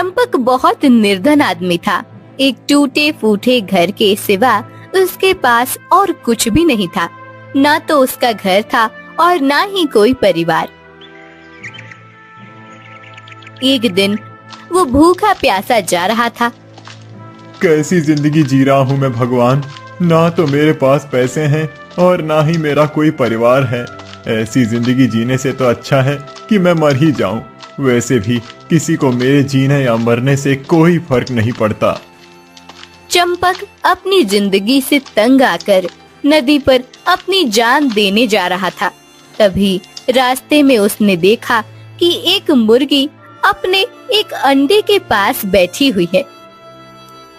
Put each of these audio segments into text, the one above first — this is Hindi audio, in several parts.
चंपक बहुत निर्धन आदमी था। एक टूटे फूटे घर के सिवा उसके पास और कुछ भी नहीं था। ना तो उसका घर था और ना ही कोई परिवार। एक दिन वो भूखा प्यासा जा रहा था। कैसी जिंदगी जी रहा हूँ मैं भगवान। ना तो मेरे पास पैसे हैं और ना ही मेरा कोई परिवार है। ऐसी जिंदगी जीने से तो अच्छा है कि मैं मर ही जाऊं। वैसे भी किसी को मेरे जीने या मरने से कोई फर्क नहीं पड़ता। चंपक अपनी जिंदगी से तंग आकर नदी पर अपनी जान देने जा रहा था। तभी रास्ते में उसने देखा कि एक मुर्गी अपने एक अंडे के पास बैठी हुई है।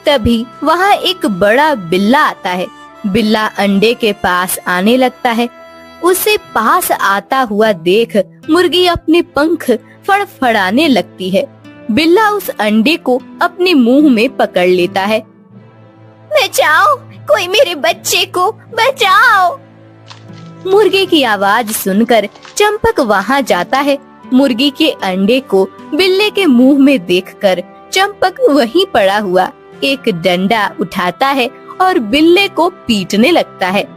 तभी वहाँ एक बड़ा बिल्ला आता है। बिल्ला अंडे के पास आने लगता है। उसे पास आता हुआ देख मुर्गी अपने पंख फड़फड़ाने लगती है। बिल्ला उस अंडे को अपने मुंह में पकड़ लेता है। बचाओ, कोई मेरे बच्चे को बचाओ। मुर्गी की आवाज सुनकर चंपक वहाँ जाता है। मुर्गी के अंडे को बिल्ले के मुंह में देखकर चंपक वहीं पड़ा हुआ एक डंडा उठाता है और बिल्ले को पीटने लगता है।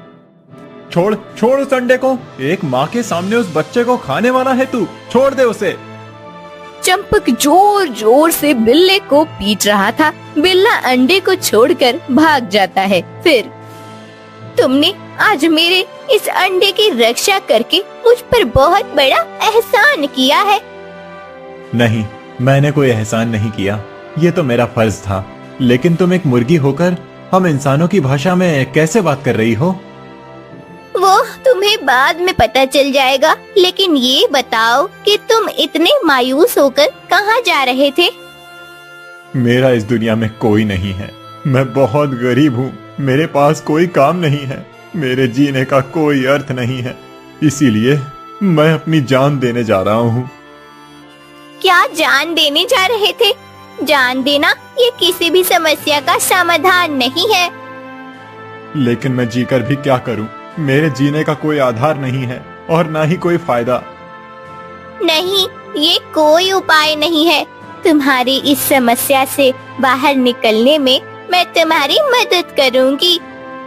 छोड़ छोड़ उस अंडे को। एक माँ के सामने उस बच्चे को खाने वाला है तू। छोड़ दे उसे। चंपक जोर जोर से बिल्ले को पीट रहा था। बिल्ला अंडे को छोड़कर भाग जाता है। फिर तुमने आज मेरे इस अंडे की रक्षा करके मुझ पर बहुत बड़ा एहसान किया है। नहीं, मैंने कोई एहसान नहीं किया। ये तो मेरा फर्ज था। लेकिन तुम एक मुर्गी होकर हम इंसानों की भाषा में कैसे बात कर रही हो? वो तुम्हें बाद में पता चल जाएगा। लेकिन ये बताओ कि तुम इतने मायूस होकर कहाँ जा रहे थे? मेरा इस दुनिया में कोई नहीं है। मैं बहुत गरीब हूँ। मेरे पास कोई काम नहीं है। मेरे जीने का कोई अर्थ नहीं है। इसीलिए मैं अपनी जान देने जा रहा हूँ। क्या जान देने जा रहे थे? जान देना ये किसी भी समस्या का समाधान नहीं है। लेकिन मैं जीकर भी क्या करूं? मेरे जीने का कोई आधार नहीं है और ना ही कोई फायदा। नहीं, ये कोई उपाय नहीं है। तुम्हारी इस समस्या से बाहर निकलने में मैं तुम्हारी मदद करूंगी।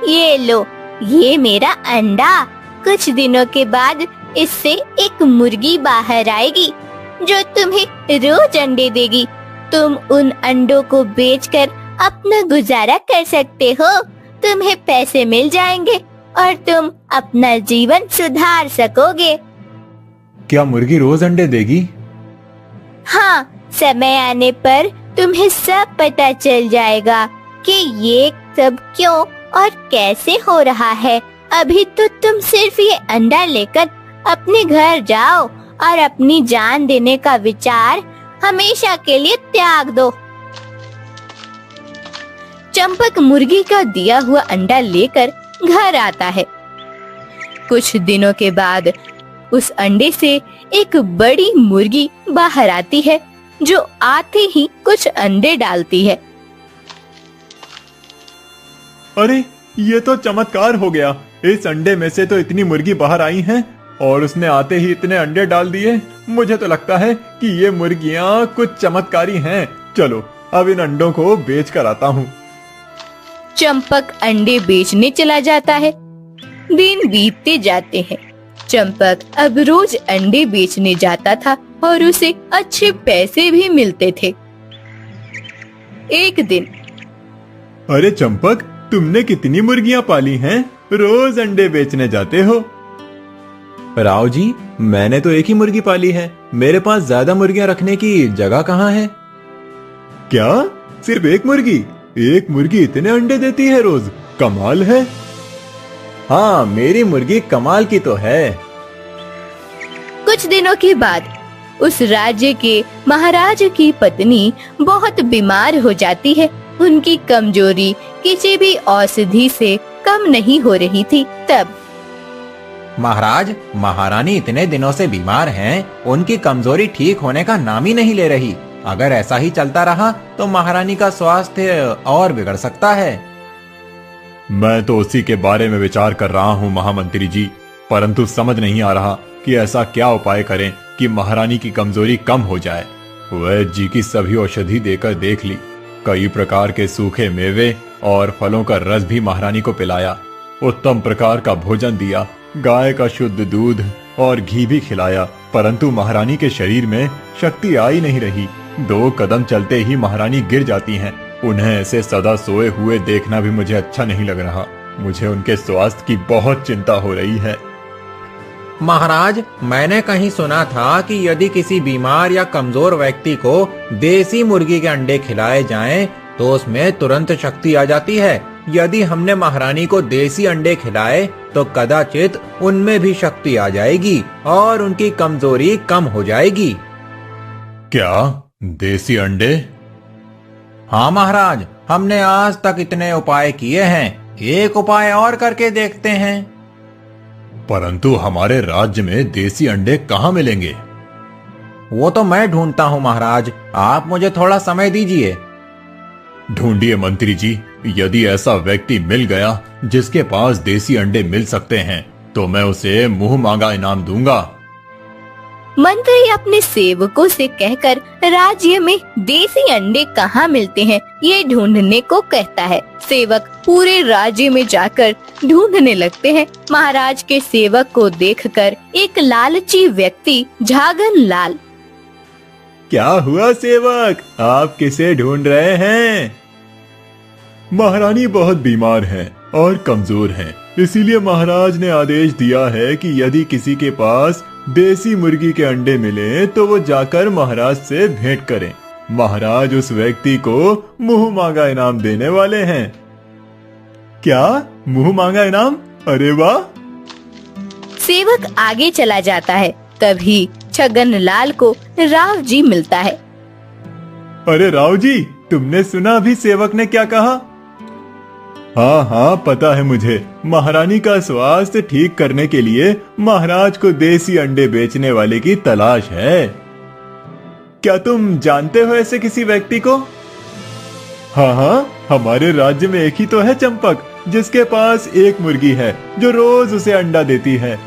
ये लो, ये मेरा अंडा। कुछ दिनों के बाद इससे एक मुर्गी बाहर आएगी जो तुम्हें रोज अंडे देगी। तुम उन अंडों को बेचकर अपना गुजारा कर सकते हो। तुम्हें पैसे मिल जाएंगे और तुम अपना जीवन सुधार सकोगे। क्या मुर्गी रोज अंडे देगी? हाँ, समय आने पर तुम्हें सब पता चल जाएगा कि ये सब क्यों और कैसे हो रहा है। अभी तो तुम सिर्फ ये अंडा लेकर अपने घर जाओ और अपनी जान देने का विचार हमेशा के लिए त्याग दो। चंपक मुर्गी का दिया हुआ अंडा लेकर घर आता है। कुछ दिनों के बाद उस अंडे से एक बड़ी मुर्गी बाहर आती है जो आते ही कुछ अंडे डालती है। अरे, ये तो चमत्कार हो गया। इस अंडे में से तो इतनी मुर्गी बाहर आई हैं और उसने आते ही इतने अंडे डाल दिए। मुझे तो लगता है कि ये मुर्गियां कुछ चमत्कारी हैं। चलो, अब इन अंडों को बेच कर आता हूँ। चंपक अंडे बेचने चला जाता है। दिन बीतते जाते हैं। चंपक अब रोज अंडे बेचने जाता था और उसे अच्छे पैसे भी मिलते थे। एक दिन, अरे चंपक, तुमने कितनी मुर्गियां पाली हैं? रोज अंडे बेचने जाते हो। राव जी, मैंने तो एक ही मुर्गी पाली है। मेरे पास ज्यादा मुर्गियां रखने की जगह कहाँ है? क्या? सिर्फ एक मुर्गी? एक मुर्गी इतने अंडे देती है रोज? कमाल है। हाँ, मेरी मुर्गी कमाल की तो है। कुछ दिनों के बाद उस राज्य के महाराज की पत्नी बहुत बीमार हो जाती है। उनकी कमजोरी किसी भी औषधि से कम नहीं हो रही थी। तब महाराज, महारानी इतने दिनों से बीमार हैं, उनकी कमजोरी ठीक होने का नाम ही नहीं ले रही। अगर ऐसा ही चलता रहा तो महारानी का स्वास्थ्य और बिगड़ सकता है। मैं तो उसी के बारे में विचार कर रहा हूँ महामंत्री जी, परंतु समझ नहीं आ रहा कि ऐसा क्या उपाय करें कि महारानी की कमजोरी कम हो जाए। वैद्य जी की सभी औषधि देकर देख ली। कई प्रकार के सूखे मेवे और फलों का रस भी महारानी को पिलाया। उत्तम प्रकार का भोजन दिया, गाय का शुद्ध दूध और घी भी खिलाया, परंतु महारानी के शरीर में शक्ति आ ही नहीं रही। 2 कदम चलते ही महारानी गिर जाती हैं। उन्हें ऐसे सदा सोए हुए देखना भी मुझे अच्छा नहीं लग रहा। मुझे उनके स्वास्थ्य की बहुत चिंता हो रही है। महाराज, मैंने कहीं सुना था कि यदि किसी बीमार या कमजोर व्यक्ति को देसी मुर्गी के अंडे खिलाए जाएं, तो उसमें तुरंत शक्ति आ जाती है। यदि हमने महारानी को देसी अंडे खिलाए तो कदाचित उनमें भी शक्ति आ जाएगी और उनकी कमजोरी कम हो जाएगी। क्या देसी अंडे? हाँ महाराज, हमने आज तक इतने उपाय किए हैं, एक उपाय और करके देखते हैं। परंतु हमारे राज्य में देसी अंडे कहाँ मिलेंगे? वो तो मैं ढूंढता हूँ महाराज, आप मुझे थोड़ा समय दीजिए। ढूंढिए मंत्री जी। यदि ऐसा व्यक्ति मिल गया जिसके पास देसी अंडे मिल सकते हैं तो मैं उसे मुंह मांगा इनाम दूंगा। मंत्री अपने सेवकों से कहकर राज्य में देसी अंडे कहाँ मिलते हैं ये ढूंढने को कहता है। सेवक पूरे राज्य में जाकर ढूंढने लगते हैं। महाराज के सेवक को देखकर एक लालची व्यक्ति झागन लाल, क्या हुआ सेवक, आप किसे ढूंढ रहे हैं? महारानी बहुत बीमार हैं और कमजोर हैं, इसीलिए महाराज ने आदेश दिया है कि यदि किसी के पास देसी मुर्गी के अंडे मिले तो वो जाकर महाराज से भेंट करें। महाराज उस व्यक्ति को मुंह मांगा इनाम देने वाले हैं। क्या मुंह मांगा इनाम? अरे वाह! सेवक आगे चला जाता है। तभी छगन लाल को राव जी मिलता है। अरे राव जी, तुमने सुना अभी सेवक ने क्या कहा? हाँ हाँ, पता है मुझे। महारानी का स्वास्थ्य ठीक करने के लिए महाराज को देसी अंडे बेचने वाले की तलाश है। क्या तुम जानते हो ऐसे किसी व्यक्ति को? हाँ हाँ, हमारे राज्य में एक ही तो है चंपक, जिसके पास एक मुर्गी है जो रोज उसे अंडा देती है।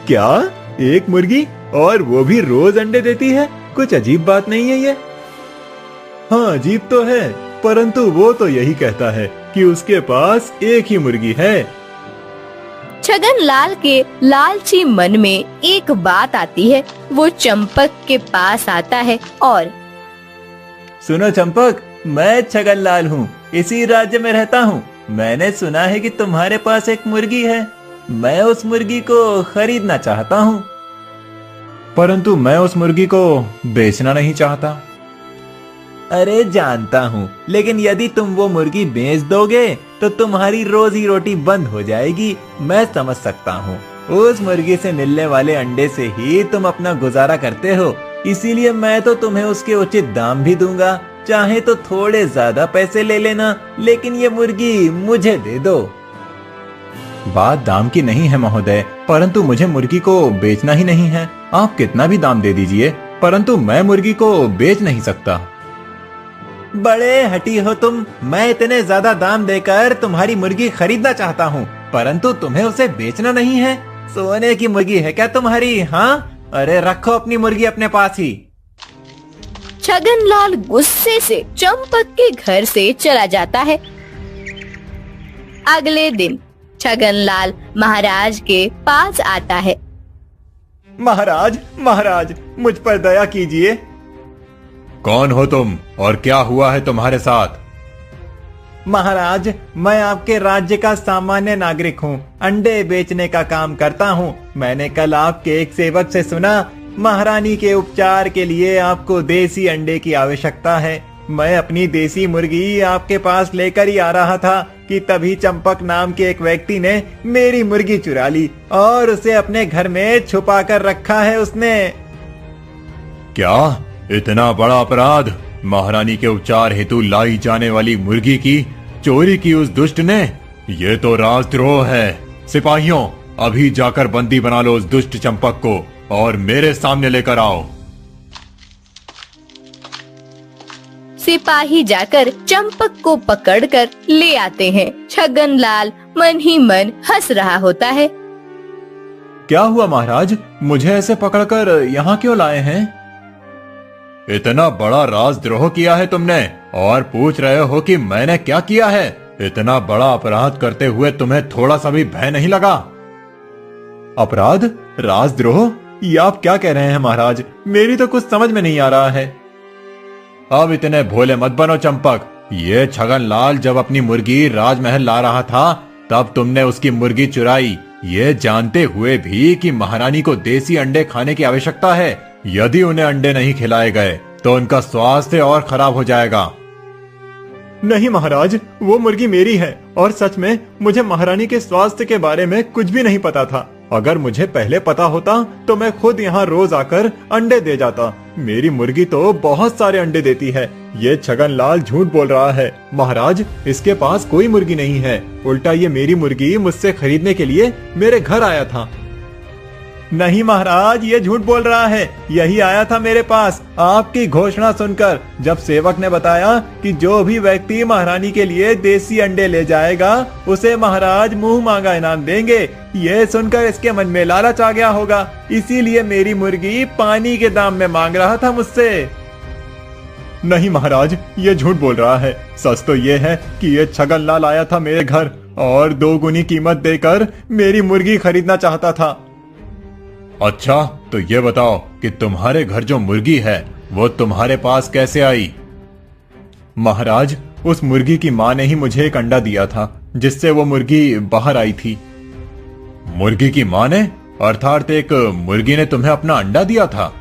क्या? एक मुर्गी और वो भी रोज अंडे देती है? कुछ अजीब बात नहीं है ये? हाँ, अजीब तो है, परंतु वो तो यही कहता है कि उसके पास एक ही मुर्गी है। छगन लाल के लालची मन में एक बात आती है। वो चंपक के पास आता है और सुनो चंपक, मैं छगन लाल हूँ, इसी राज्य में रहता हूँ। मैंने सुना है कि तुम्हारे पास एक मुर्गी है। मैं उस मुर्गी को खरीदना चाहता हूँ। परंतु मैं उस मुर्गी को बेचना नहीं चाहता। अरे जानता हूँ, लेकिन यदि तुम वो मुर्गी बेच दोगे तो तुम्हारी रोजी रोटी बंद हो जाएगी। मैं समझ सकता हूँ, उस मुर्गी से मिलने वाले अंडे से ही तुम अपना गुजारा करते हो, इसीलिए मैं तो तुम्हें उसके उचित दाम भी दूंगा। चाहे तो थोड़े ज्यादा पैसे ले लेना, लेकिन ये मुर्गी मुझे दे दो। बात दाम की नहीं है महोदय, परंतु मुझे मुर्गी को बेचना ही नहीं है। आप कितना भी दाम दे दीजिए, परंतु मैं मुर्गी को बेच नहीं सकता। बड़े हठी हो तुम। मैं इतने ज्यादा दाम देकर तुम्हारी मुर्गी खरीदना चाहता हूँ, परंतु तुम्हें उसे बेचना नहीं है। सोने की मुर्गी है क्या तुम्हारी? हाँ, अरे रखो अपनी मुर्गी अपने पास ही। छगन लाल गुस्से से चंपक के घर से चला जाता है। अगले दिन छगन लाल महाराज के पास आता है। महाराज, महाराज, मुझ पर दया कीजिए। कौन हो तुम और क्या हुआ है तुम्हारे साथ? महाराज, मैं आपके राज्य का सामान्य नागरिक हूँ, अंडे बेचने का काम करता हूँ। मैंने कल आपके एक सेवक से सुना, महारानी के उपचार के लिए आपको देसी अंडे की आवश्यकता है। मैं अपनी देसी मुर्गी आपके पास लेकर ही आ रहा था कि तभी चंपक नाम के एक व्यक्ति ने मेरी मुर्गी चुरा ली और उसे अपने घर में छुपा कर रखा है उसने। क्या? इतना बड़ा अपराध? महारानी के उपचार हेतु लाई जाने वाली मुर्गी की चोरी की उस दुष्ट ने? ये तो राजद्रोह है। सिपाहियों, अभी जाकर बंदी बना लो उस दुष्ट चंपक को और मेरे सामने लेकर आओ। सिपाही जाकर चंपक को पकड़कर ले आते हैं। छगन लाल मन ही मन हंस रहा होता है। क्या हुआ महाराज? मुझे ऐसे पकड़कर यहाँ क्यों लाए हैं? इतना बड़ा राजद्रोह किया है तुमने और पूछ रहे हो कि मैंने क्या किया है? इतना बड़ा अपराध करते हुए तुम्हें थोड़ा सा भी भय नहीं लगा? अपराध? राजद्रोह? ये आप क्या कह रहे हैं महाराज? मेरी तो कुछ समझ में नहीं आ रहा है। अब इतने भोले मत बनो चंपक। ये छगनलाल जब अपनी मुर्गी राजमहल ला रहा था तब तुमने उसकी मुर्गी चुराई, ये जानते हुए भी कि महारानी को देसी अंडे खाने की आवश्यकता है। यदि उन्हें अंडे नहीं खिलाए गए तो उनका स्वास्थ्य और खराब हो जाएगा। नहीं महाराज, वो मुर्गी मेरी है और सच में मुझे महारानी के स्वास्थ्य के बारे में कुछ भी नहीं पता था। अगर मुझे पहले पता होता तो मैं खुद यहाँ रोज आकर अंडे दे जाता। मेरी मुर्गी तो बहुत सारे अंडे देती है। ये छगनलाल झूठ बोल रहा है। महाराज, इसके पास कोई मुर्गी नहीं है। उल्टा ये मेरी मुर्गी मुझसे खरीदने के लिए मेरे घर आया था। नहीं महाराज, ये झूठ बोल रहा है। यही आया था मेरे पास आपकी घोषणा सुनकर, जब सेवक ने बताया कि जो भी व्यक्ति महारानी के लिए देसी अंडे ले जाएगा उसे महाराज मुंह मांगा इनाम देंगे। ये सुनकर इसके मन में लालच आ गया होगा, इसीलिए मेरी मुर्गी पानी के दाम में मांग रहा था मुझसे। नहीं महाराज, ये झूठ बोल रहा है। सच तो ये है कि ये छगनलाल आया था मेरे घर और 2 गुनी कीमत देकर मेरी मुर्गी खरीदना चाहता था। अच्छा, तो ये बताओ कि तुम्हारे घर जो मुर्गी है वो तुम्हारे पास कैसे आई? महाराज, उस मुर्गी की माँ ने ही मुझे एक अंडा दिया था जिससे वो मुर्गी बाहर आई थी। मुर्गी की माँ ने? अर्थात एक मुर्गी ने तुम्हें अपना अंडा दिया था?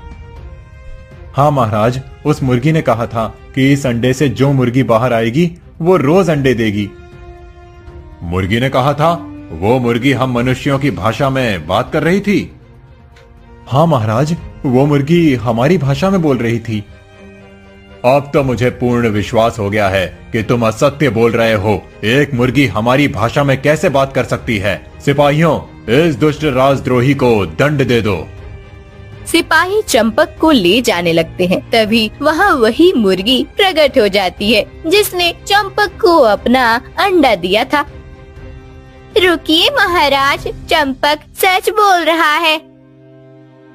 हाँ महाराज, उस मुर्गी ने कहा था कि इस अंडे से जो मुर्गी बाहर आएगी वो रोज अंडे देगी। मुर्गी ने कहा था? वो मुर्गी हम मनुष्यों की भाषा में बात कर रही थी? हाँ महाराज, वो मुर्गी हमारी भाषा में बोल रही थी। अब तो मुझे पूर्ण विश्वास हो गया है कि तुम असत्य बोल रहे हो। एक मुर्गी हमारी भाषा में कैसे बात कर सकती है? सिपाहियों, इस दुष्ट राजद्रोही को दंड दे दो। सिपाही चंपक को ले जाने लगते हैं। तभी वहाँ वही मुर्गी प्रकट हो जाती है जिसने चंपक को अपना अंडा दिया था। रुकिए महाराज, चंपक सच बोल रहा है।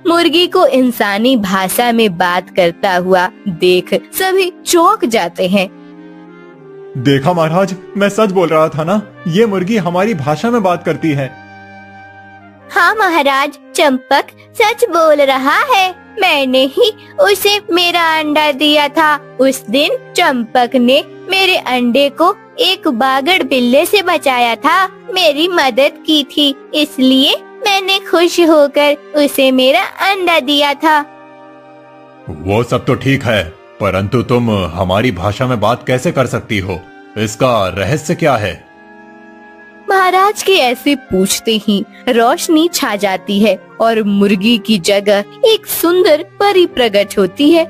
मुर्गी को इंसानी भाषा में बात करता हुआ देख सभी चौंक जाते हैं। देखा महाराज, मैं सच बोल रहा था ना, ये मुर्गी हमारी भाषा में बात करती है। हाँ महाराज, चंपक सच बोल रहा है। मैंने ही उसे मेरा अंडा दिया था। उस दिन चंपक ने मेरे अंडे को एक बागड़ बिल्ले से बचाया था, मेरी मदद की थी, इसलिए मैंने खुश होकर उसे मेरा अंडा दिया था। वो सब तो ठीक है, परंतु तुम हमारी भाषा में बात कैसे कर सकती हो? इसका रहस्य क्या है? महाराज के ऐसे पूछते ही रोशनी छा जाती है और मुर्गी की जगह एक सुंदर परी प्रकट होती है।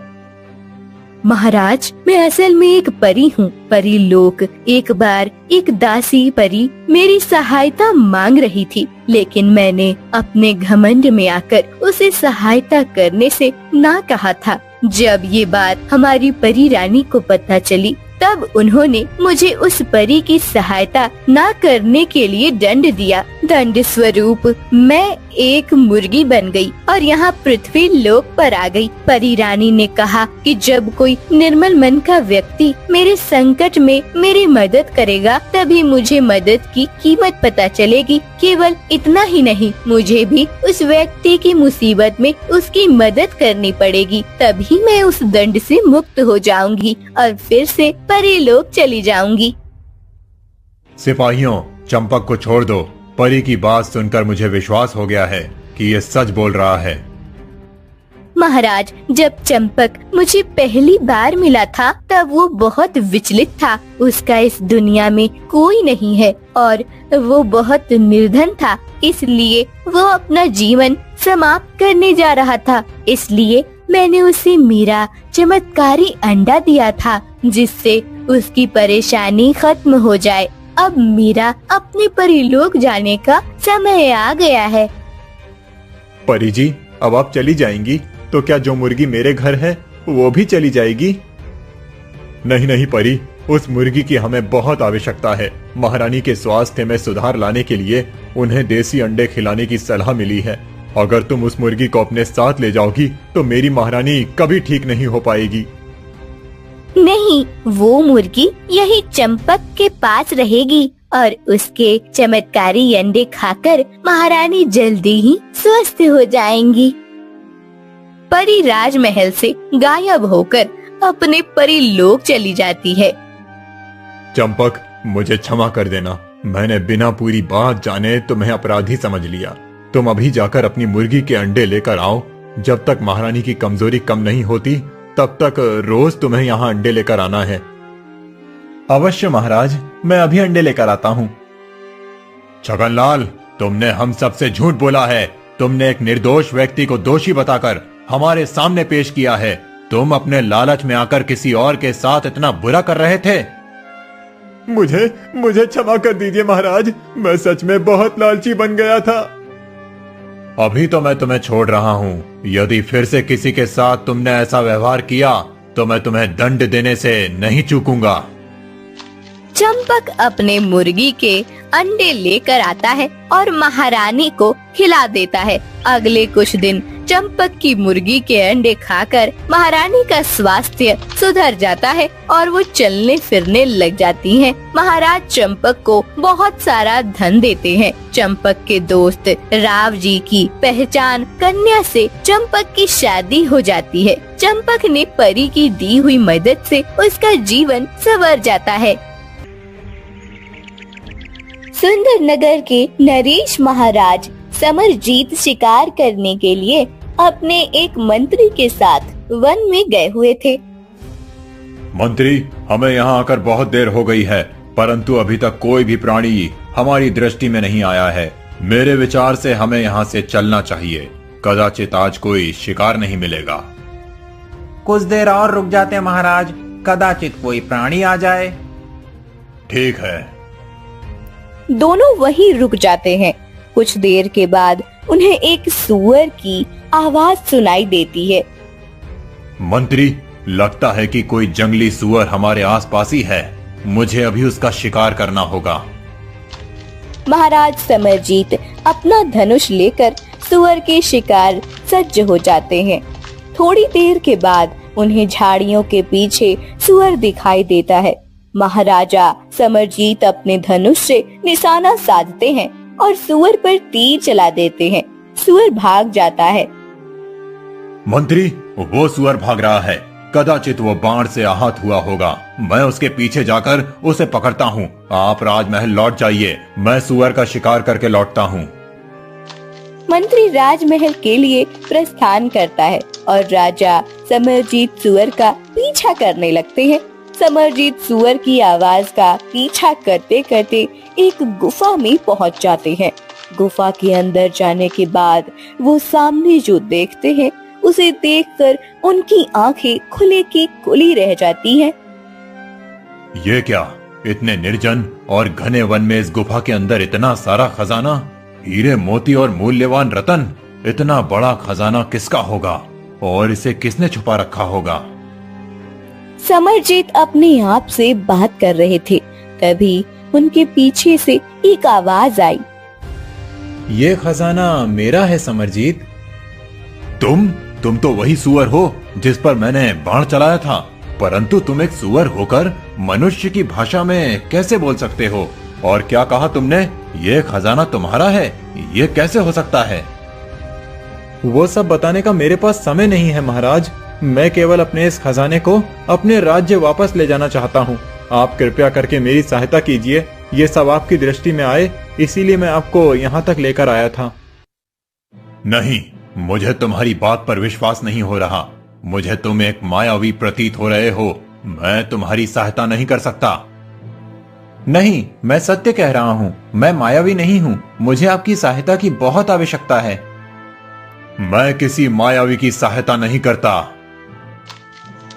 महाराज, मैं असल में एक परी हूँ। परी लोक एक बार एक दासी परी मेरी सहायता मांग रही थी, लेकिन मैंने अपने घमंड में आकर उसे सहायता करने से ना कहा था। जब ये बात हमारी परी रानी को पता चली तब उन्होंने मुझे उस परी की सहायता ना करने के लिए दंड दिया। दंड स्वरूप मैं एक मुर्गी बन गई और यहाँ पृथ्वी लोक पर आ गई। परी रानी ने कहा कि जब कोई निर्मल मन का व्यक्ति मेरे संकट में मेरी मदद करेगा तभी मुझे मदद की कीमत पता चलेगी। केवल इतना ही नहीं, मुझे भी उस व्यक्ति की मुसीबत में उसकी मदद करनी पड़ेगी, तभी मैं उस दंड से मुक्त हो जाऊंगी और फिर से परी लोक चली जाऊंगी। सिपाहियों, चंपक को छोड़ दो। परी की बात सुनकर मुझे विश्वास हो गया है कि ये सच बोल रहा है। महाराज, जब चंपक मुझे पहली बार मिला था तब वो बहुत विचलित था। उसका इस दुनिया में कोई नहीं है और वो बहुत निर्धन था, इसलिए वो अपना जीवन समाप्त करने जा रहा था। इसलिए मैंने उसे मेरा चमत्कारी अंडा दिया था जिससे उसकी परेशानी खत्म हो जाए। अब मेरा अपने परीलोक जाने का समय आ गया है। परी जी, अब आप चली जाएंगी तो क्या जो मुर्गी मेरे घर है वो भी चली जाएगी? नहीं नहीं परी, उस मुर्गी की हमें बहुत आवश्यकता है। महारानी के स्वास्थ्य में सुधार लाने के लिए उन्हें देसी अंडे खिलाने की सलाह मिली है। अगर तुम उस मुर्गी को अपने साथ ले जाओगी तो मेरी महारानी कभी ठीक नहीं हो पाएगी। नहीं, वो मुर्गी यही चंपक के पास रहेगी और उसके चमत्कारी अंडे खाकर महारानी जल्दी ही स्वस्थ हो जाएंगी। परी राजमहल से गायब होकर अपने परी लोक चली जाती है। चंपक, मुझे क्षमा कर देना, मैंने बिना पूरी बात जाने तुम्हें अपराधी समझ लिया। तुम अभी जाकर अपनी मुर्गी के अंडे लेकर आओ। जब तक महारानी की कमजोरी कम नहीं होती तब तक रोज तुम्हें यहाँ अंडे लेकर आना है। अवश्य महाराज, मैं अभी अंडे लेकर आता हूँ। छगनलाल, तुमने हम सबसे झूठ बोला है। तुमने एक निर्दोष व्यक्ति को दोषी बताकर हमारे सामने पेश किया है। तुम अपने लालच में आकर किसी और के साथ इतना बुरा कर रहे थे। मुझे क्षमा कर दीजिए महाराज, मैं सच में बहुत लालची बन गया था। अभी तो मैं तुम्हें छोड़ रहा हूँ। यदि फिर से किसी के साथ तुमने ऐसा व्यवहार किया तो मैं तुम्हें दंड देने से नहीं चूकूंगा। चंपक अपने मुर्गी के अंडे लेकर आता है और महारानी को खिला देता है। अगले कुछ दिन चंपक की मुर्गी के अंडे खाकर महारानी का स्वास्थ्य सुधर जाता है और वो चलने फिरने लग जाती हैं। महाराज चंपक को बहुत सारा धन देते हैं। चंपक के दोस्त राव जी की पहचान कन्या से चंपक की शादी हो जाती है। चंपक ने परी की दी हुई मदद से उसका जीवन संवर जाता है। सुंदर नगर के नरेश महाराज समरजीत शिकार करने के लिए अपने एक मंत्री के साथ वन में गए हुए थे। मंत्री, हमें यहाँ आकर बहुत देर हो गई है, परंतु अभी तक कोई भी प्राणी हमारी दृष्टि में नहीं आया है। मेरे विचार से हमें यहाँ से चलना चाहिए। कदाचित आज कोई शिकार नहीं मिलेगा। कुछ देर और रुक जाते हैं महाराज, कदाचित कोई प्राणी आ जाए। ठीक है। दोनों वहीं रुक जाते हैं। कुछ देर के बाद उन्हें एक सूअर की आवाज सुनाई देती है। मंत्री, लगता है कि कोई जंगली सूअर हमारे आसपास ही है। मुझे अभी उसका शिकार करना होगा। महाराज समरजीत अपना धनुष लेकर सूअर के शिकार सज्ज हो जाते हैं। थोड़ी देर के बाद उन्हें झाड़ियों के पीछे सूअर दिखाई देता है। महाराजा समरजीत अपने धनुष से निशाना साधते हैं और सूअर पर तीर चला देते हैं। सूअर भाग जाता है। मंत्री, वो सूअर भाग रहा है। कदाचित वो बाण से आहत हुआ होगा। मैं उसके पीछे जाकर उसे पकड़ता हूँ। आप राजमहल लौट जाइए, मैं सूअर का शिकार करके लौटता हूँ। मंत्री राजमहल के लिए प्रस्थान करता है और राजा समरजीत सूअर का पीछा करने लगते हैं। समरजीत सूअर की आवाज का पीछा करते करते एक गुफा में पहुंच जाते हैं। गुफा के अंदर जाने के बाद वो सामने जो देखते हैं उसे देखकर उनकी आंखें खुले की खुली रह जाती हैं। ये क्या, इतने निर्जन और घने वन में इस गुफा के अंदर इतना सारा खजाना, हीरे मोती और मूल्यवान रतन। इतना बड़ा खजाना किसका होगा और इसे किसने छुपा रखा होगा? समरजीत अपने आप से बात कर रहे थे, तभी उनके पीछे से एक आवाज आई। ये खजाना मेरा है समरजीत। तुम तो वही सूअर हो जिस पर मैंने बाण चलाया था, परंतु तुम एक सूअर होकर मनुष्य की भाषा में कैसे बोल सकते हो? और क्या कहा तुमने? ये खजाना तुम्हारा है? ये कैसे हो सकता है? वो सब बताने का मेरे पास समय नहीं है महाराज। मैं केवल अपने इस खजाने को अपने राज्य वापस ले जाना चाहता हूँ। आप कृपया करके मेरी सहायता कीजिए। ये सब आपकी दृष्टि में आए, इसीलिए मैं आपको यहाँ तक लेकर आया था। नहीं, मुझे तुम्हारी बात पर विश्वास नहीं हो रहा। मुझे तुम एक मायावी प्रतीत हो रहे हो। मैं तुम्हारी सहायता नहीं कर सकता। नहीं, मैं सत्य कह रहा हूँ। मैं मायावी नहीं हूँ। मुझे आपकी सहायता की बहुत आवश्यकता है। मैं किसी मायावी की सहायता नहीं करता।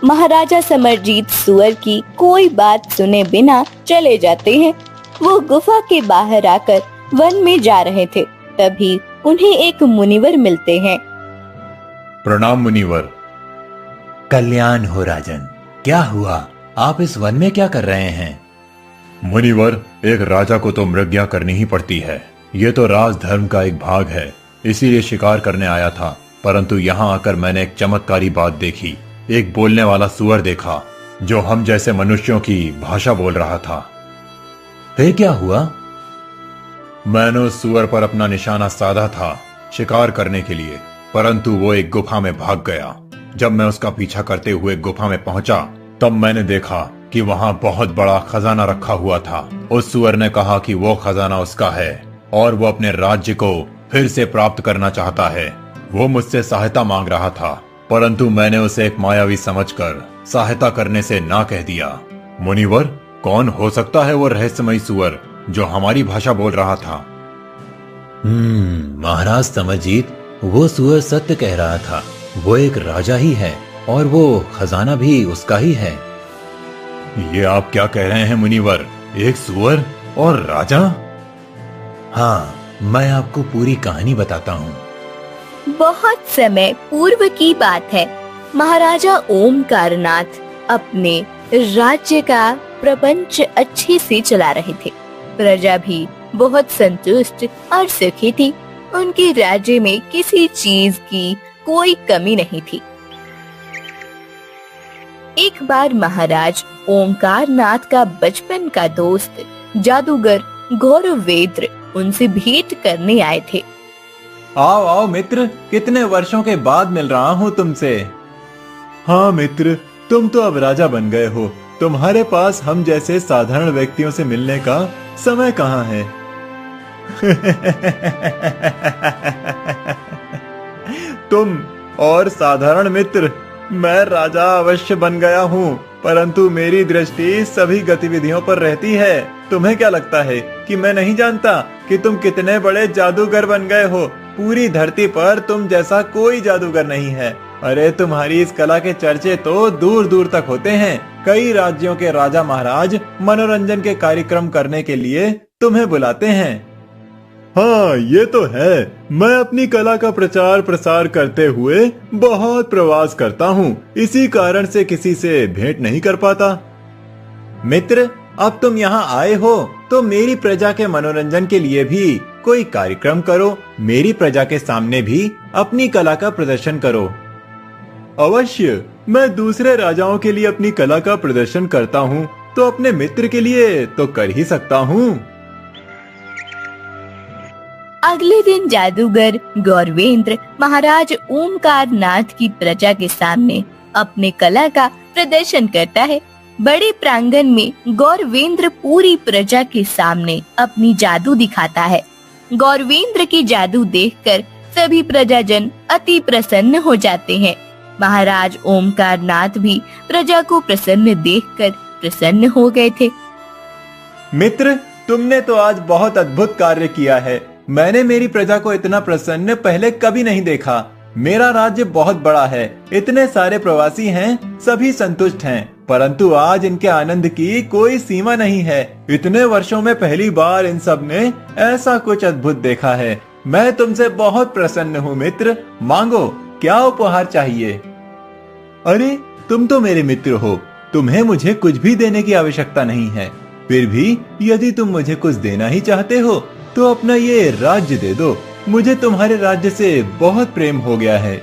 महाराजा समरजीत सूअर की कोई बात सुने बिना चले जाते हैं। वो गुफा के बाहर आकर वन में जा रहे थे, तभी उन्हें एक मुनिवर मिलते हैं। प्रणाम मुनिवर। कल्याण हो राजन। क्या हुआ? आप इस वन में क्या कर रहे हैं? मुनिवर, एक राजा को तो मृज्ञा करनी ही पड़ती है। ये तो राजधर्म का एक भाग है। इसीलिए शिकार करने आया था, परंतु यहाँ आकर मैंने एक चमत्कारी बात देखी। एक बोलने वाला सूअर देखा जो हम जैसे मनुष्यों की भाषा बोल रहा था। फिर क्या हुआ? मैंने उस सूअर पर अपना निशाना साधा था शिकार करने के लिए, परंतु वो एक गुफा में भाग गया। जब मैं उसका पीछा करते हुए गुफा में पहुंचा तब मैंने देखा कि वहां बहुत बड़ा खजाना रखा हुआ था। उस सूअर ने कहा कि वो खजाना उसका है और वो अपने राज्य को फिर से प्राप्त करना चाहता है। वो मुझसे सहायता मांग रहा था, परंतु मैंने उसे एक मायावी समझकर सहायता करने से ना कह दिया। मुनिवर, कौन हो सकता है वो रहस्यमयी सूअर जो हमारी भाषा बोल रहा था? महाराज समरजीत, वो सूअर सत्य कह रहा था। वो एक राजा ही है और वो खजाना भी उसका ही है। ये आप क्या कह रहे हैं मुनिवर? एक सूअर और राजा? हाँ, मैं आपको पूरी कहानी बताता हूँ। बहुत समय पूर्व की बात है। महाराजा ओमकारनाथ अपने राज्य का प्रपंच अच्छे से चला रहे थे। प्रजा भी बहुत संतुष्ट और सुखी थी। उनके राज्य में किसी चीज की कोई कमी नहीं थी। एक बार महाराज ओमकारनाथ का बचपन का दोस्त जादूगर गौरवेंद्र उनसे भेंट करने आए थे। आओ आओ मित्र, कितने वर्षों के बाद मिल रहा हूँ तुमसे। हाँ मित्र, तुम तो अब राजा बन गए हो। तुम्हारे पास हम जैसे साधारण व्यक्तियों से मिलने का समय कहाँ है? तुम और साधारण मित्र, मैं राजा अवश्य बन गया हूँ, परंतु मेरी दृष्टि सभी गतिविधियों पर रहती है। तुम्हें क्या लगता है कि मैं नहीं जानता कि तुम कितने बड़े जादूगर बन गए हो? पूरी धरती पर तुम जैसा कोई जादूगर नहीं है। अरे तुम्हारी इस कला के चर्चे तो दूर दूर तक होते हैं। कई राज्यों के राजा महाराज मनोरंजन के कार्यक्रम करने के लिए तुम्हें बुलाते हैं। हाँ, ये तो है। मैं अपनी कला का प्रचार प्रसार करते हुए बहुत प्रवास करता हूँ, इसी कारण से किसी से भेंट नहीं कर पाता। मित्र, अब तुम यहाँ आए हो तो मेरी प्रजा के मनोरंजन के लिए भी कोई कार्यक्रम करो। मेरी प्रजा के सामने भी अपनी कला का प्रदर्शन करो। अवश्य, मैं दूसरे राजाओं के लिए अपनी कला का प्रदर्शन करता हूँ, तो अपने मित्र के लिए तो कर ही सकता हूँ। अगले दिन जादूगर गौरवेंद्र महाराज ओमकारनाथ की प्रजा के सामने अपने कला का प्रदर्शन करता है। बड़े प्रांगण में गौरवेंद्र पूरी प्रजा के सामने अपनी जादू दिखाता है। गौरवेंद्र की जादू देखकर सभी प्रजाजन अति प्रसन्न हो जाते हैं। महाराज ओमकारनाथ भी प्रजा को प्रसन्न देखकर प्रसन्न हो गए थे। मित्र, तुमने तो आज बहुत अद्भुत कार्य किया है। मैंने मेरी प्रजा को इतना प्रसन्न पहले कभी नहीं देखा। मेरा राज्य बहुत बड़ा है, इतने सारे प्रवासी हैं, सभी संतुष्ट हैं, परंतु आज इनके आनंद की कोई सीमा नहीं है। इतने वर्षों में पहली बार इन सब ने ऐसा कुछ अद्भुत देखा है। मैं तुमसे बहुत प्रसन्न हूँ मित्र। मांगो, क्या उपहार चाहिए? अरे, तुम तो मेरे मित्र हो, तुम्हें मुझे कुछ भी देने की आवश्यकता नहीं है। फिर भी यदि तुम मुझे कुछ देना ही चाहते हो तो अपना ये राज्य दे दो। मुझे तुम्हारे राज्य से बहुत प्रेम हो गया है।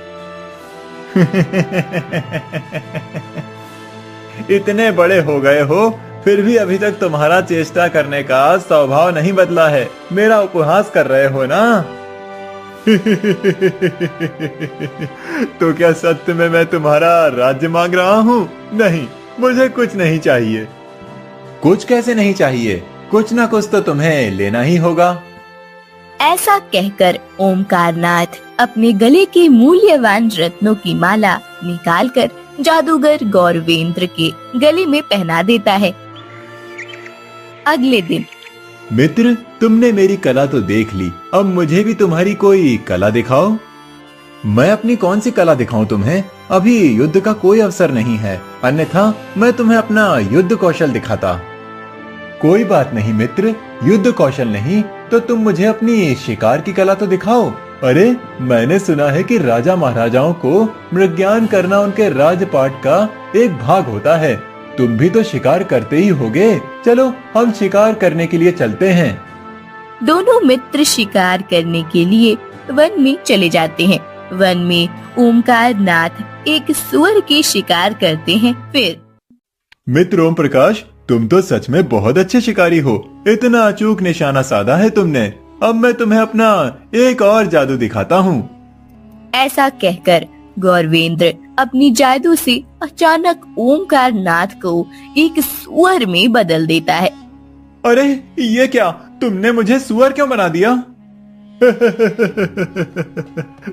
इतने बड़े हो गए हो, फिर भी अभी तक तुम्हारा चेष्टा करने का स्वभाव नहीं बदला है। मेरा उपहास कर रहे हो ना? तो क्या सत्य में मैं तुम्हारा राज्य मांग रहा हूँ? नहीं, मुझे कुछ नहीं चाहिए। कुछ कैसे नहीं चाहिए? कुछ ना कुछ तो तुम्हें लेना ही होगा। ऐसा कहकर ओमकारनाथ अपने गले के मूल्यवान रत्नों की माला निकालकर जादूगर गौरवेंद्र के गले में पहना देता है। अगले दिन, मित्र, तुमने मेरी कला तो देख ली, अब मुझे भी तुम्हारी कोई कला दिखाओ। मैं अपनी कौन सी कला दिखाऊं तुम्हें? अभी युद्ध का कोई अवसर नहीं है, अन्यथा मैं तुम्हें अपना युद्ध कौशल दिखाता। कोई बात नहीं मित्र, युद्ध कौशल नहीं तो तुम मुझे अपनी शिकार की कला तो दिखाओ। अरे, मैंने सुना है कि राजा महाराजाओं को मृज्ञान करना उनके राजपाट का एक भाग होता है। तुम भी तो शिकार करते ही होगे। चलो, हम शिकार करने के लिए चलते हैं। दोनों मित्र शिकार करने के लिए वन में चले जाते हैं। वन में ओमकार नाथ एक सुअर की शिकार करते हैं। फिर मित्र ओम प्रकाश, तुम तो सच में बहुत अच्छे शिकारी हो। इतना अचूक निशाना साधा है तुमने। अब मैं तुम्हें अपना एक और जादू दिखाता हूँ। ऐसा कहकर गौरवेंद्र अपनी जादू से अचानक ओमकार नाथ को एक सुअर में बदल देता है। अरे ये क्या, तुमने मुझे सुअर क्यों बना दिया?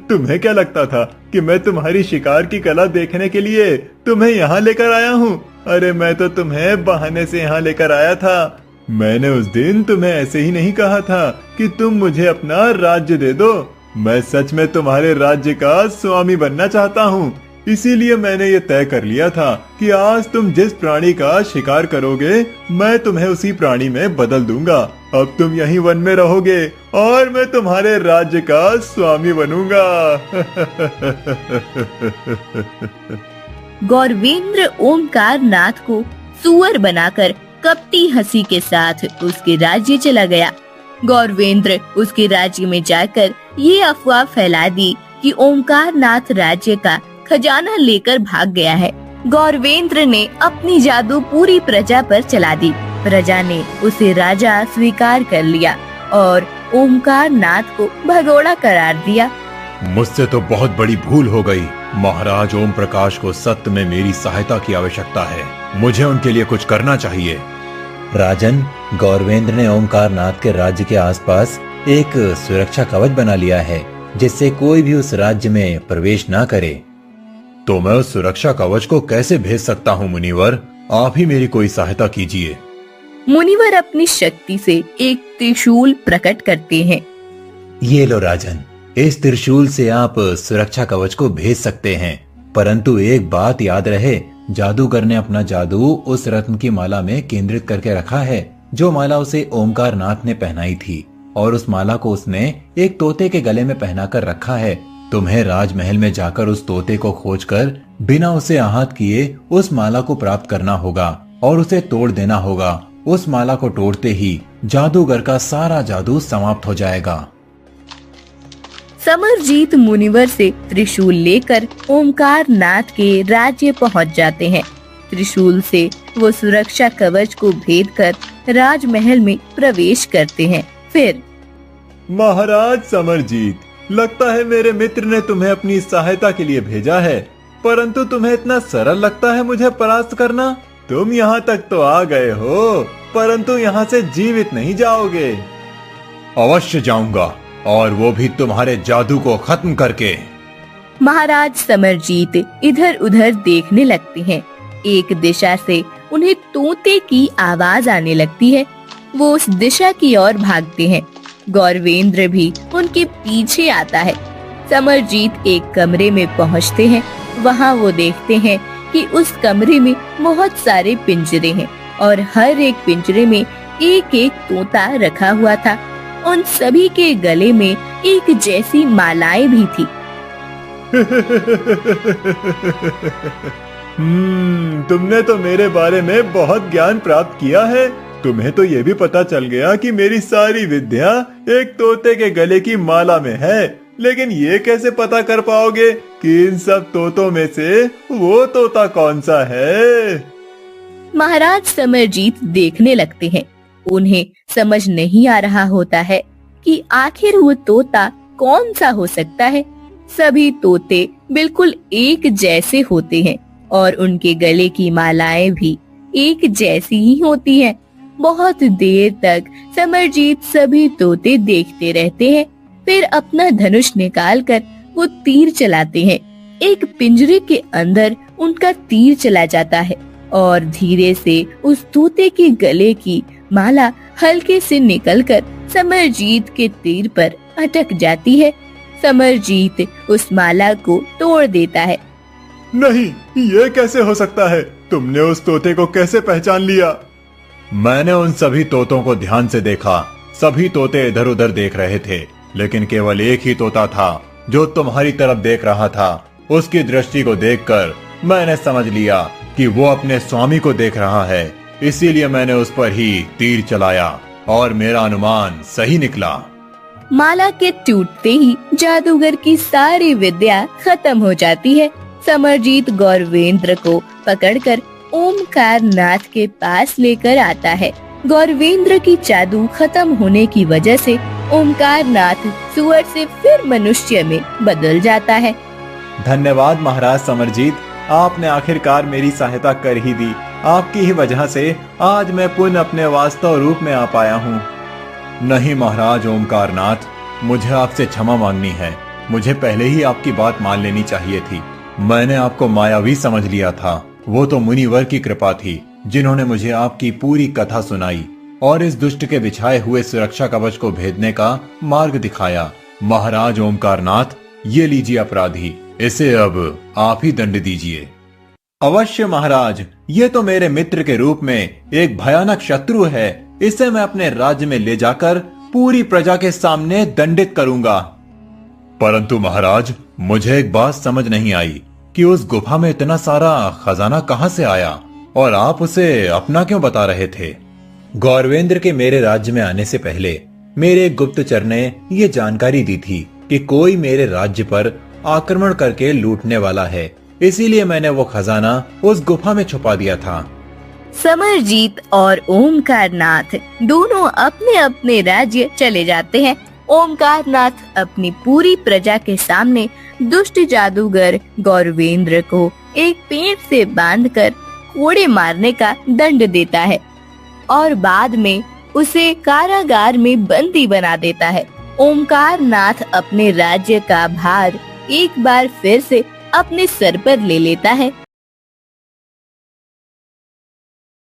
तुम्हें क्या लगता था कि मैं तुम्हारी शिकार की कला देखने के लिए तुम्हें यहाँ लेकर आया हूँ? अरे मैं तो तुम्हें बहाने से यहाँ लेकर आया था। मैंने उस दिन तुम्हें ऐसे ही नहीं कहा था कि तुम मुझे अपना राज्य दे दो। मैं सच में तुम्हारे राज्य का स्वामी बनना चाहता हूँ। इसीलिए मैंने ये तय कर लिया था कि आज तुम जिस प्राणी का शिकार करोगे मैं तुम्हें उसी प्राणी में बदल दूंगा। अब तुम यहीं वन में रहोगे और मैं तुम्हारे राज्य का स्वामी बनूंगा। गौरवेंद्र ओमकार नाथ को सुअर बनाकर कपटी हंसी के साथ उसके राज्य चला गया। गौरवेंद्र उसके राज्य में जाकर ये अफवाह फैला दी कि ओमकार नाथ राज्य का खजाना लेकर भाग गया है। गौरवेंद्र ने अपनी जादू पूरी प्रजा पर चला दी। प्रजा ने उसे राजा स्वीकार कर लिया और ओमकार नाथ को भगोड़ा करार दिया। मुझसे तो बहुत बड़ी भूल हो गई। महाराज ओम प्रकाश को सत्य में मेरी सहायता की आवश्यकता है। मुझे उनके लिए कुछ करना चाहिए। राजन, गौरवेंद्र ने ओमकार नाथ के राज्य के आसपास एक सुरक्षा कवच बना लिया है, जिससे कोई भी उस राज्य में प्रवेश न करे। तो मैं उस सुरक्षा कवच को कैसे भेज सकता हूँ मुनिवर? आप ही मेरी कोई सहायता कीजिए। मुनिवर अपनी शक्ति से एक त्रिशूल प्रकट करते हैं। ये लो राजन, इस त्रिशूल से आप सुरक्षा कवच को भेज सकते हैं, परंतु एक बात याद रहे, जादूगर ने अपना जादू उस रत्न की माला में केंद्रित करके रखा है, जो माला उसे ओमकार नाथ ने पहनाई थी, और उस माला को उसने एक तोते के गले में पहनाकर रखा है। तुम्हें राजमहल में जाकर उस तोते को खोजकर बिना उसे आहत किए उस माला को प्राप्त करना होगा और उसे तोड़ देना होगा। उस माला को तोड़ते ही जादूगर का सारा जादू समाप्त हो जाएगा। समरजीत मुनिवर से त्रिशूल लेकर ओमकार नाथ के राज्य पहुंच जाते हैं। त्रिशूल से वो सुरक्षा कवच को भेदकर राजमहल में प्रवेश करते हैं। फिर महाराज समरजीत, लगता है मेरे मित्र ने तुम्हें अपनी सहायता के लिए भेजा है, परंतु तुम्हें इतना सरल लगता है मुझे परास्त करना? तुम यहाँ तक तो आ गए हो, परंतु यहाँ से जीवित नहीं जाओगे। अवश्य जाऊंगा, और वो भी तुम्हारे जादू को खत्म करके। महाराज समरजीत इधर उधर देखने लगते हैं। एक दिशा से उन्हें तोते की आवाज आने लगती है। वो उस दिशा की ओर भागते हैं। गौरवेंद्र भी उनके पीछे आता है। समरजीत एक कमरे में पहुंचते हैं। वहां वो देखते हैं कि उस कमरे में बहुत सारे पिंजरे हैं और हर एक पिंजरे में एक एक तोता रखा हुआ था। उन सभी के गले में एक जैसी मालाएं भी थी। तुमने तो मेरे बारे में बहुत ज्ञान प्राप्त किया है। तुम्हें तो ये भी पता चल गया कि मेरी सारी विद्या एक तोते के गले की माला में है। लेकिन ये कैसे पता कर पाओगे कि इन सब तोतों में से वो तोता कौन सा है? महाराज समरजीत देखने लगते हैं। उन्हें समझ नहीं आ रहा होता है कि आखिर वो तोता कौन सा हो सकता है। सभी तोते बिल्कुल एक जैसे होते हैं और उनके गले की मालाएं भी एक जैसी ही होती हैं। बहुत देर तक समरजीत सभी तोते देखते रहते हैं। फिर अपना धनुष निकालकर वो तीर चलाते हैं। एक पिंजरे के अंदर उनका तीर चला जाता है और धीरे से उस तोते के गले की माला हल्के से निकलकर समरजीत के तीर पर अटक जाती है। समरजीत उस माला को तोड़ देता है। नहीं, ये कैसे हो सकता है? तुमने उस तोते को कैसे पहचान लिया? मैंने उन सभी तोतों को ध्यान से देखा। सभी तोते इधर उधर देख रहे थे, लेकिन केवल एक ही तोता था जो तुम्हारी तरफ देख रहा था। उसकी दृष्टि को देखकर मैंने समझ लिया कि वो अपने स्वामी को देख रहा है। इसीलिए मैंने उस पर ही तीर चलाया और मेरा अनुमान सही निकला। माला के टूटते ही जादूगर की सारी विद्या खत्म हो जाती है। समरजीत गौरवेंद्र को पकड़कर ओमकार नाथ के पास लेकर आता है। गौरवेंद्र की जादू खत्म होने की वजह से ओमकार नाथ सुअर से फिर मनुष्य में बदल जाता है। धन्यवाद महाराज समरजीत, आपने आखिरकार मेरी सहायता कर ही दी। आपकी ही वजह से आज मैं पुनः अपने वास्तव रूप में आ पाया हूँ। नहीं महाराज ओमकार नाथ, मुझे आपसे क्षमा मांगनी है। मुझे पहले ही आपकी बात मान लेनी चाहिए थी। मैंने आपको मायावी समझ लिया था। वो तो मुनिवर की कृपा थी जिन्होंने मुझे आपकी पूरी कथा सुनाई और इस दुष्ट के बिछाए हुए सुरक्षा कवच को भेदने का मार्ग दिखाया। महाराज ओमकार नाथ, ये लीजिए अपराधी, इसे अब आप ही दंड दीजिए। अवश्य महाराज, ये तो मेरे मित्र के रूप में एक भयानक शत्रु है। इसे मैं अपने राज्य में ले जाकर पूरी प्रजा के सामने दंडित करूंगा। परंतु महाराज, मुझे एक बात समझ नहीं आई कि उस गुफा में इतना सारा खजाना कहां से आया और आप उसे अपना क्यों बता रहे थे? गौरवेंद्र के मेरे राज्य में आने से पहले मेरे एक गुप्तचर ने ये जानकारी दी थी कि कोई मेरे राज्य पर आक्रमण करके लूटने वाला है, इसीलिए मैंने वो खजाना उस गुफा में छुपा दिया था। समरजीत और ओमकार नाथ दोनों अपने अपने राज्य चले जाते हैं। ओमकार नाथ अपनी पूरी प्रजा के सामने दुष्ट जादूगर गौरवेंद्र को एक पेड़ से बांधकर कोड़े मारने का दंड देता है और बाद में उसे कारागार में बंदी बना देता है। ओमकार नाथ अपने राज्य का भार एक बार फिर से अपने सर पर ले लेता है